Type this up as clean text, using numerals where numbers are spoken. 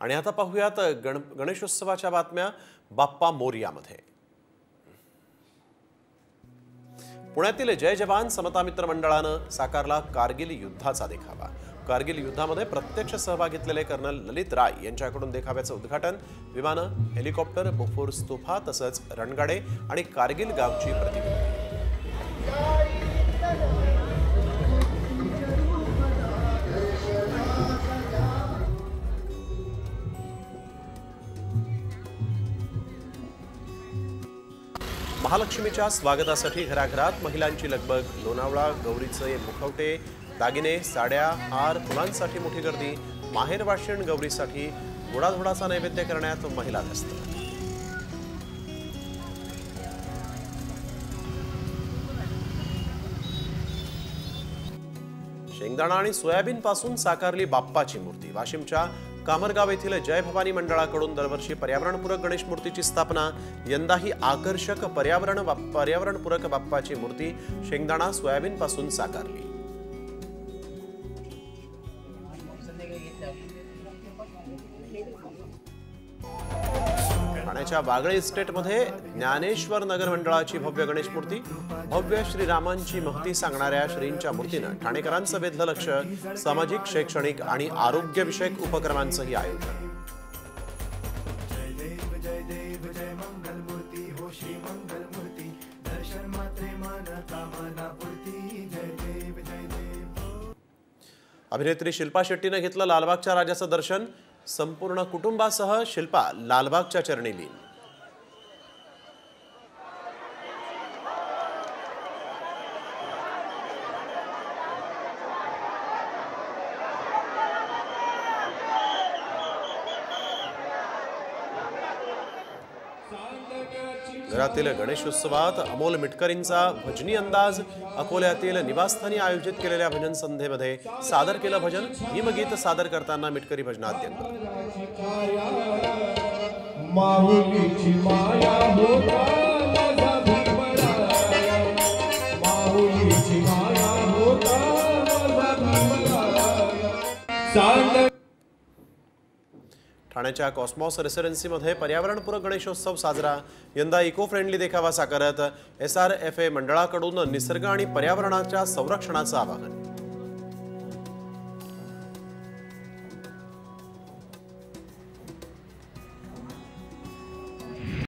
आणि आता पाहूयात गणेशोत्सवाच्या बातम्या बाप्पा मोरयामध्ये। पुण्यातील जय जवान समता मित्र मंडळानं साकारला कारगिल युद्धाचा देखावा। कारगिल युद्धामध्ये प्रत्यक्ष सहभाग घेतलेले कर्नल ललित राय यांच्याकडून देखाव्याचं उद्घाटन। विमानं, हेलिकॉप्टर, बोफोर्स तोफा तसंच रणगाडे आणि कारगिल गावची प्रतिकृती। महालक्ष्मीच्या स्वागतासाठी घराघरात महिलांची लगबग। लोणावळा गौरीचे मुखवटे, दागिने, साड्या, हार, फुलांसाठी मोठी गर्दी। माहेर वाशिण गौरीसाठी गोडाधोडाचा नैवेद्य करण्यात महिला व्यस्त। शेंगदाणा आणि सोयाबीन पासून साकारली बाप्पाची मूर्ती। वाशिमच्या कामरगाव येथील जय भवानी मंडळाकडून दरवर्षी पर्यावरणपूरक गणेश मूर्तीची स्थापना। यंदाही आकर्षक पर्यावरणपूरक बाप्पाची मूर्ती शेंगदाणा सोयाबीन पासून साकारली। ठाण्याच्या बागळे इस्टेटमध्ये ज्ञानेश्वर नगर मंडळाची भव्य गणेश मूर्ती। भव्य श्रीरामांची महती सांगणाऱ्या श्रींच्या मूर्तीनं ठाणेकरांचं वेधलं लक्ष। सामाजिक, शैक्षणिक आणि आरोग्यविषयक उपक्रमांचंही आयोजन। अभिनेत्री शिल्पा शेट्टीनं घेतलं लालबागच्या राजाचं दर्शन। संपूर्ण कुटुंबासह शिल्पा लालबागच्या चरणी लीन। घरातील गणेशोत्सवात अमोल मिटकरींचा भजनी अंदाज। अकोल्यातील निवासस्थानी आयोजित केलेल्या भजन संध्येमध्ये सादर केलं भजन। भीमगीत सादर करताना मिटकरी भजनात व्यंग। ठाण्याच्या कॉस्मॉस रेसिडेन्सीमध्ये पर्यावरणपूरक गणेशोत्सव साजरा। यंदा इको फ्रेंडली देखावा साकारत SRFA मंडळाकडून निसर्ग आणि पर्यावरणाच्या संरक्षणाचं आवाहन।